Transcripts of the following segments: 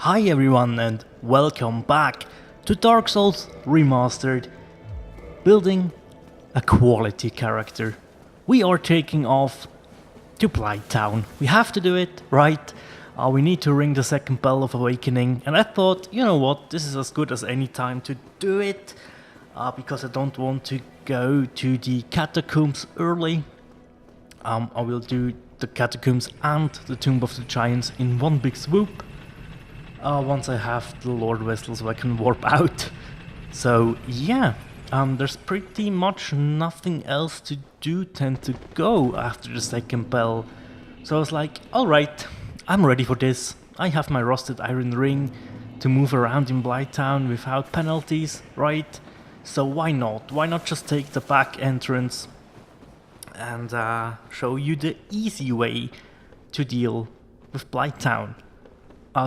Hi everyone and welcome back to Dark Souls Remastered, building a quality character. We are taking off to Blighttown. We have to do it, right? We need to ring the second bell of awakening, and I thought, you know what, this is as good as any time to do it, because I don't want to go to the catacombs early. I will do the catacombs and the Tomb of the Giants in one big swoop. Once I have the Lord Vessel so I can warp out. So yeah, there's pretty much nothing else to do tend to go after the second bell. So I was like, alright, I'm ready for this. I have my rusted iron ring to move around in Blighttown without penalties, right? So why not? Why not just take the back entrance and show you the easy way to deal with Blighttown.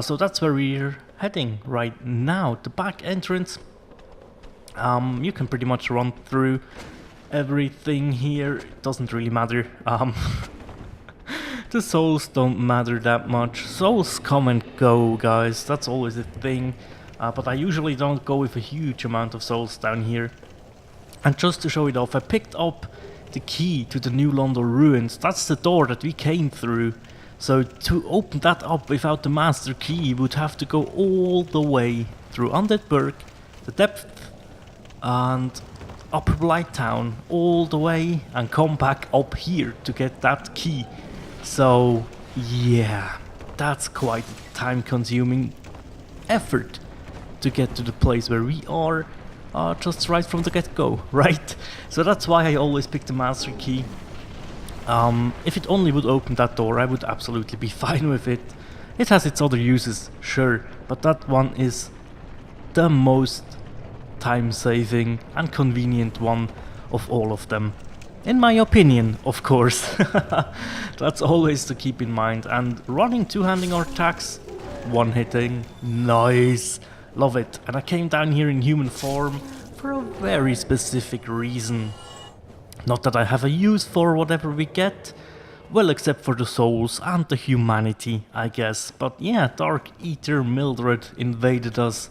So that's where we're heading right now, the back entrance. You can pretty much run through everything here, it doesn't really matter. The souls don't matter that much. Souls come and go, guys, that's always a thing. But I usually don't go with a huge amount of souls down here. And just to show it off, I picked up the key to the New London ruins. That's the door that we came through. So to open that up without the master key, you would have to go all the way through Undeadburg, the depth, and Upper Blighttown, all the way, and come back up here to get that key. So yeah, that's quite a time-consuming effort to get to the place where we are, just right from the get-go, right? So that's why I always pick the master key. If it only would open that door, I would absolutely be fine with it. It has its other uses, sure, but that one is the most time-saving and convenient one of all of them. In my opinion, of course. That's always to keep in mind. And running two-handing our attacks, one-hitting, nice, love it. And I came down here in human form for a very specific reason. Not that I have a use for whatever we get, well, except for the souls and the humanity, I guess. But yeah, Dark Eater Mildred invaded us.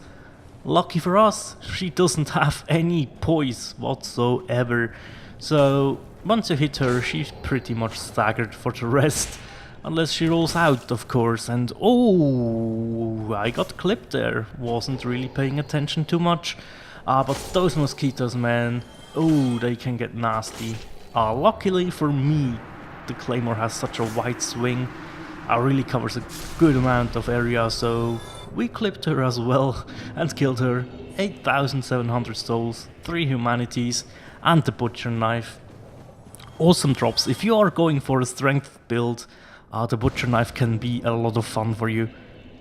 Lucky for us, she doesn't have any poise whatsoever. So once you hit her, she's pretty much staggered for the rest. Unless she rolls out, of course. And oh, I got clipped there. Wasn't really paying attention too much. But those mosquitoes, man. Oh, they can get nasty. Luckily for me, the Claymore has such a wide swing. Really covers a good amount of area, so we clipped her as well and killed her. 8,700 souls, 3 humanities, and the butcher knife. Awesome drops. If you are going for a strength build, the butcher knife can be a lot of fun for you.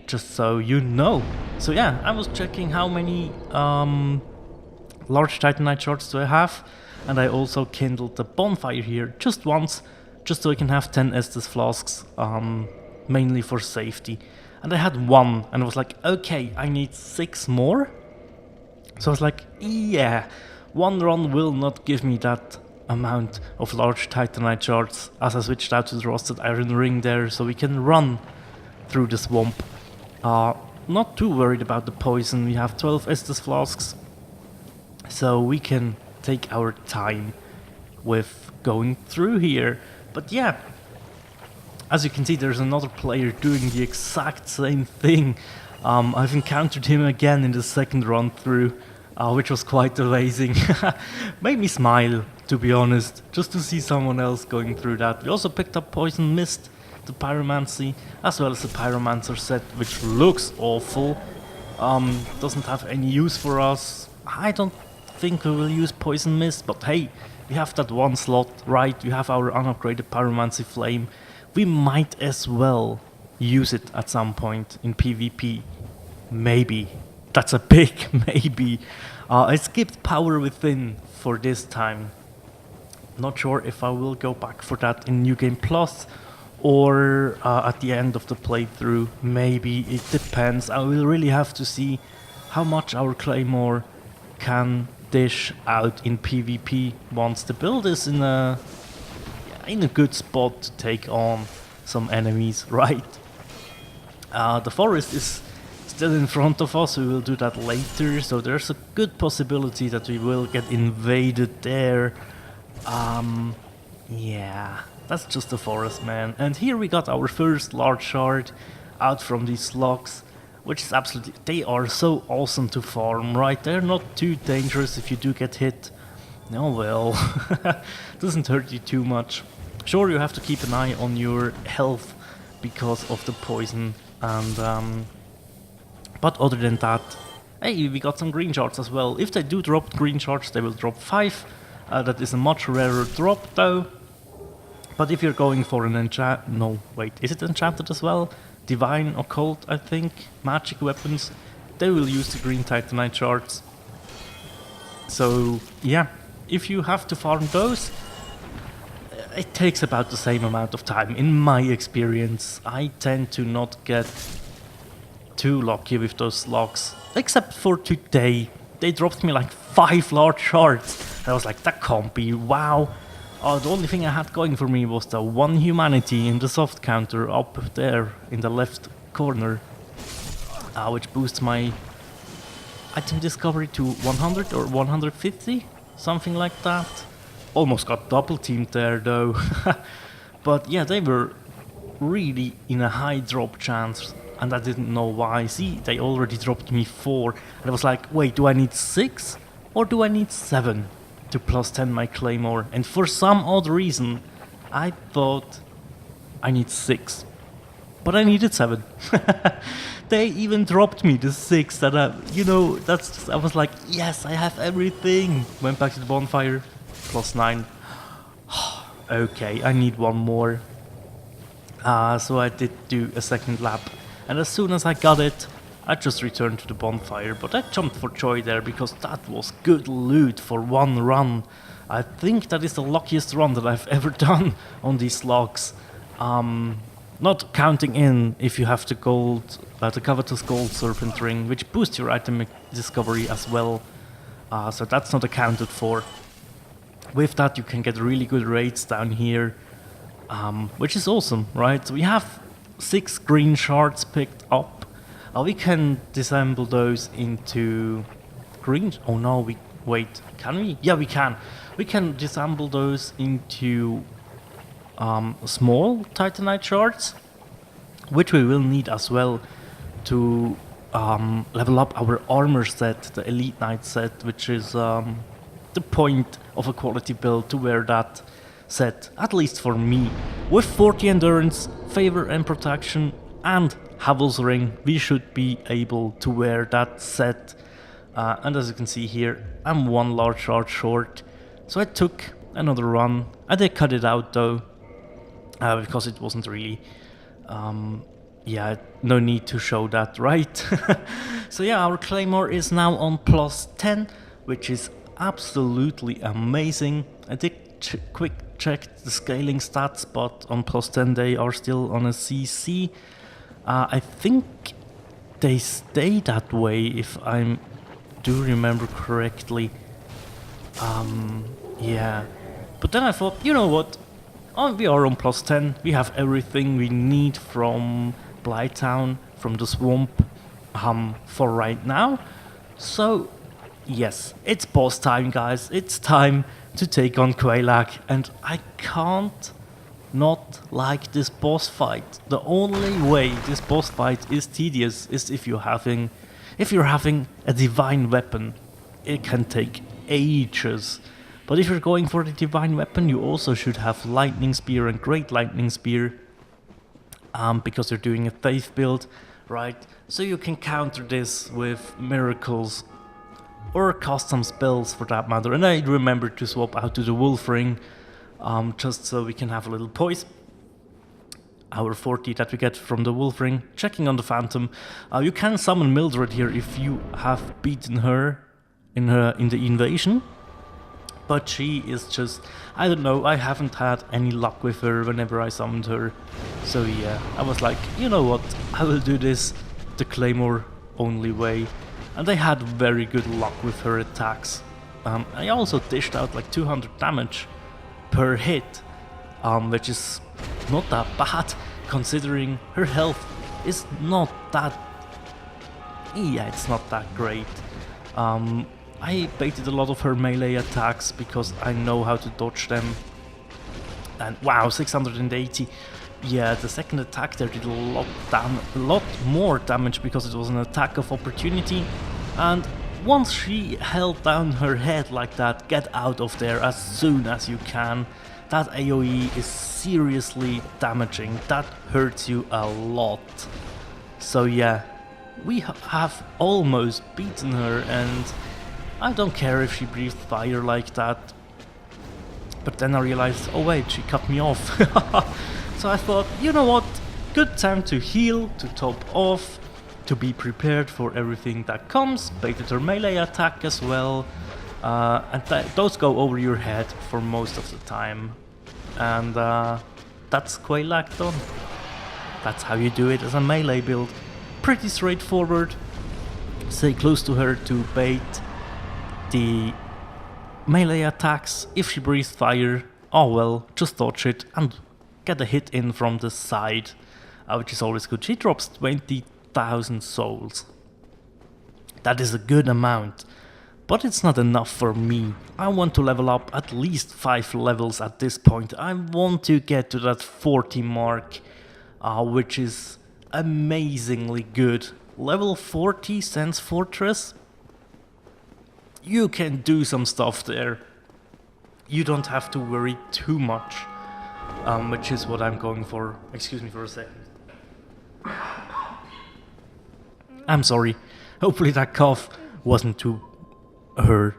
Just so you know. So yeah, I was checking how many Large Titanite Shards do I have, and I also kindled the bonfire here just once, just so I can have 10 Estus flasks, mainly for safety. And I had 1, and I was like, okay, I need 6 more. So I was like, yeah, 1 run will not give me that amount of Large Titanite Shards, as I switched out to the rusted iron ring there, so we can run through the swamp. Not too worried about the poison, we have 12 Estus flasks. So we can take our time with going through here. But yeah, as you can see, there's another player doing the exact same thing. I've encountered him again in the second run through, which was quite amazing. Made me smile, to be honest, just to see someone else going through that. We also picked up Poison Mist, the Pyromancy, as well as the Pyromancer set, which looks awful. Doesn't have any use for us. I don't think we will use Poison Mist, but hey, we have that 1 slot, right? We have our unupgraded Pyromancy Flame. We might as well use it at some point in PvP. Maybe. That's a big maybe. I skipped Power Within for this time. Not sure if I will go back for that in New Game Plus or at the end of the playthrough. Maybe, it depends. I will really have to see how much our Claymore can dish out in PvP once the build is in a good spot to take on some enemies, right? The forest is still in front of us. We will do that later, so there's a good possibility that we will get invaded there. Yeah, that's just the forest, man. And here we got our first large shard out from these slugs, which is absolutely... They are so awesome to farm, right? They're not too dangerous if you do get hit. Oh well, doesn't hurt you too much. Sure, you have to keep an eye on your health because of the poison, and but other than that, hey, we got some green shards as well. If they do drop green shards, they will drop 5. That is a much rarer drop though. But if you're going for an enchant... No, wait, is it enchanted as well? Divine, occult, I think, magic weapons, they will use the green Titanite Shards. So, yeah, if you have to farm those, it takes about the same amount of time. In my experience, I tend to not get too lucky with those slugs. Except for today, they dropped me like 5 large shards. And I was like, that can't be, wow. The only thing I had going for me was the 1 humanity in the soft counter up there in the left corner, which boosts my item discovery to 100 or 150, something like that. Almost got double teamed there though. But yeah, they were really in a high drop chance, and I didn't know why. See, they already dropped me 4, and I was like, wait, do I need 6 or do I need 7? To plus 10 my Claymore, and for some odd reason I thought I need 6, but I needed 7. They even dropped me the 6 that I was like, yes, I have everything. Went back to the bonfire, plus 9. Okay, I need 1 more. So I did do a second lap, and as soon as I got it, I just returned to the bonfire, but I jumped for joy there because that was good loot for 1 run. I think that is the luckiest run that I've ever done on these logs. Not counting in if you have the covetous gold serpent ring, which boosts your item discovery as well. So that's not accounted for. With that you can get really good raids down here, which is awesome, right? So we have 6 green shards picked up. We can disassemble those into green... Oh no, wait, can we? Yeah, we can. We can disassemble those into small Titanite Shards, which we will need as well to level up our armor set, the Elite Knight set, which is the point of a quality build to wear that set, at least for me. With 40 endurance, favor and protection, and Havel's ring, we should be able to wear that set. And as you can see here, I'm 1 large shard short, so I took another run. I did cut it out though, because it wasn't really... yeah, no need to show that, right? So yeah, our Claymore is now on plus 10, which is absolutely amazing. I did quick check the scaling stats, but on plus 10 they are still on a CC. I think they stay that way if I do remember correctly. Yeah. But then I thought, you know what? We are on plus 10. We have everything we need from Blighttown, from the swamp, for right now. So, yes, it's boss time, guys. It's time to take on Quelaag, and I can't not like this boss fight. The only way this boss fight is tedious is if you're having a divine weapon. It can take ages. But if you're going for the divine weapon, you also should have lightning spear and great lightning spear, because you're doing a faith build, right? So you can counter this with miracles or custom spells for that matter. And I remember to swap out to the Warframe, just so we can have a little poise. Our 40 that we get from the Warframe. Checking on the Phantom. You can summon Mildred here if you have beaten her in the invasion. But she is just, I don't know, I haven't had any luck with her whenever I summoned her. So yeah, I was like, you know what, I will do this the Claymore only way. And I had very good luck with her attacks. I also dished out like 200 damage per hit, which is not that bad considering her health is not that yeah, it's not that great. I baited a lot of her melee attacks because I know how to dodge them. And wow, 680. Yeah, the second attack there did a lot more damage because it was an attack of opportunity. And once she held down her head like that, get out of there as soon as you can. That AoE is seriously damaging. That hurts you a lot. So yeah, we have almost beaten her, and I don't care if she breathed fire like that. But then I realized, oh wait, she cut me off. So I thought, you know what, good time to heal, to top off, to be prepared for everything that comes. Baited her melee attack as well, and those go over your head for most of the time. And that's Quelaag done. That's how you do it as a melee build. Pretty straightforward. Stay close to her to bait the melee attacks. If she breathes fire, oh well, just dodge it and get a hit in from the side, which is always good. She drops 20,000 souls. That is a good amount, but it's not enough for me. I want to level up at least 5 levels at this point. I want to get to that 40 mark, which is amazingly good. Level 40 Sense Fortress. You can do some stuff there. You don't have to worry too much, which is what I'm going for. Excuse me for a second. I'm sorry. Hopefully that cough wasn't too heard.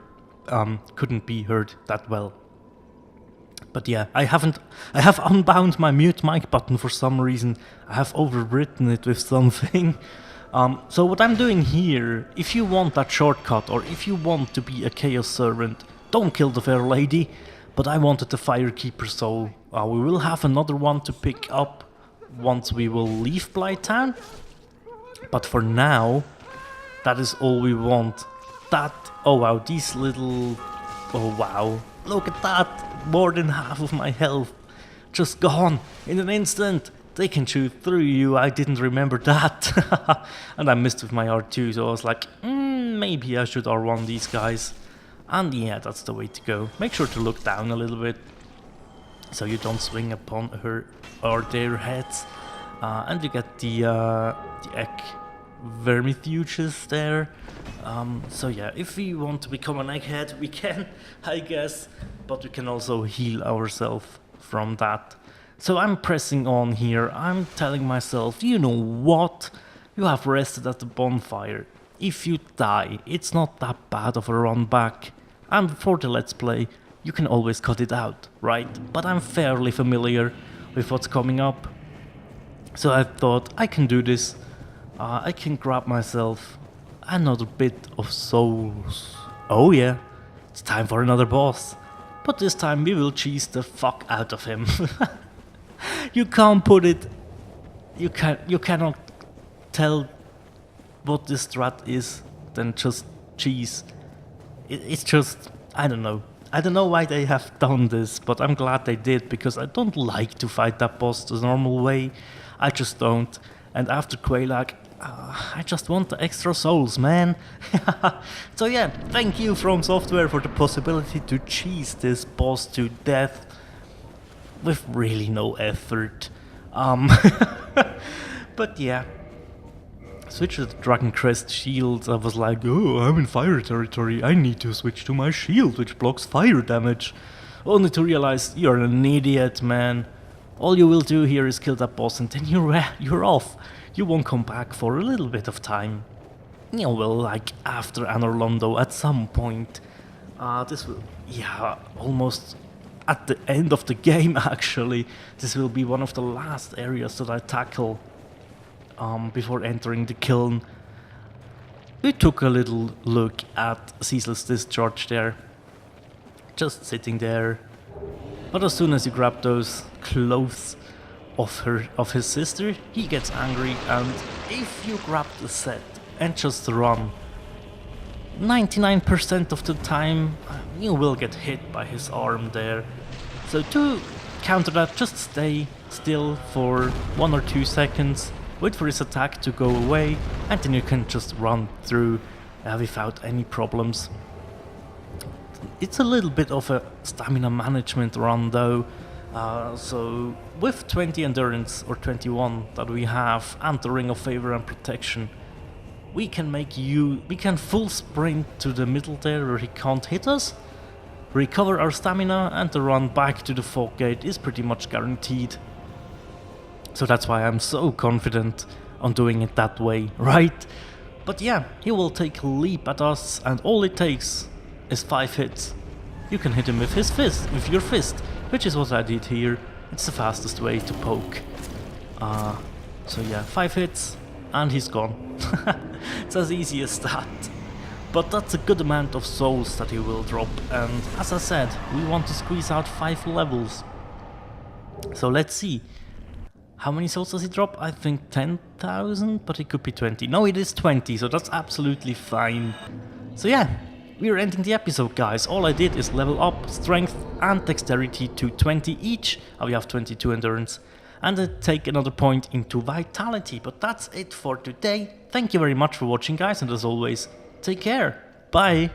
Couldn't be heard that well. But yeah, I have unbound my mute mic button for some reason. I have overwritten it with something. So what I'm doing here, if you want that shortcut, or if you want to be a Chaos Servant, don't kill the fair lady. But I wanted the Firekeeper soul. We will have another one to pick up once we will leave Blighttown. But for now, that is all we want. That, oh wow, these little, oh wow, look at that, more than half of my health just gone in an instant. They can shoot through you, I didn't remember that. And I missed with my R2, so I was like, maybe I should R1 these guys. And yeah, that's the way to go. Make sure to look down a little bit, so you don't swing upon her or their heads. And you get the egg vermithuges there. So yeah, if we want to become an egghead, we can, I guess. But we can also heal ourselves from that. So I'm pressing on here. I'm telling myself, you know what? You have rested at the bonfire. If you die, it's not that bad of a run back. And for the Let's Play, you can always cut it out, right? But I'm fairly familiar with what's coming up. So I thought, I can do this. I can grab myself another bit of souls. Oh yeah, it's time for another boss. But this time we will cheese the fuck out of him. You can't put it... You cannot tell what this strat is than just cheese. It's just... I don't know. I don't know why they have done this, but I'm glad they did, because I don't like to fight that boss the normal way. I just don't. And after Quelaag, I just want the extra souls, man. So yeah, thank you From Software for the possibility to cheese this boss to death with really no effort. But yeah, switch to the Dragon Crest shield. I was like, oh, I'm in fire territory, I need to switch to my shield, which blocks fire damage. Only to realize you're an idiot, man. All you will do here is kill that boss and then you're off. You won't come back for a little bit of time. You know, well, like after Anorlondo at some point. This will, yeah, almost at the end of the game actually. This will be one of the last areas that I tackle before entering the kiln. We took a little look at Ceaseless Discharge there. Just sitting there. But as soon as you grab those clothes of his sister, he gets angry, and if you grab the set and just run, 99% of the time you will get hit by his arm there. So to counter that, just stay still for 1 or 2 seconds, wait for his attack to go away, and then you can just run through without any problems. It's a little bit of a stamina management run though, so with 20 endurance or 21 that we have and the Ring of Favor and Protection, we can full sprint to the middle there where he can't hit us, recover our stamina, and the run back to the fog gate is pretty much guaranteed. So that's why I'm so confident on doing it that way, right? But yeah, he will take a leap at us, and all it takes is 5 hits. You can hit him with with your fist, which is what I did here. It's the fastest way to poke. So yeah, 5 hits and he's gone. It's as easy as that. But that's a good amount of souls that he will drop, and as I said, we want to squeeze out 5 levels. So let's see. How many souls does he drop? I think 10,000, but it could be 20. No, it is 20, so that's absolutely fine. So yeah, we're ending the episode, guys. All I did is level up strength and dexterity to 20 each. We have 22 endurance. And then take another point into vitality. But that's it for today. Thank you very much for watching, guys, and as always, take care. Bye.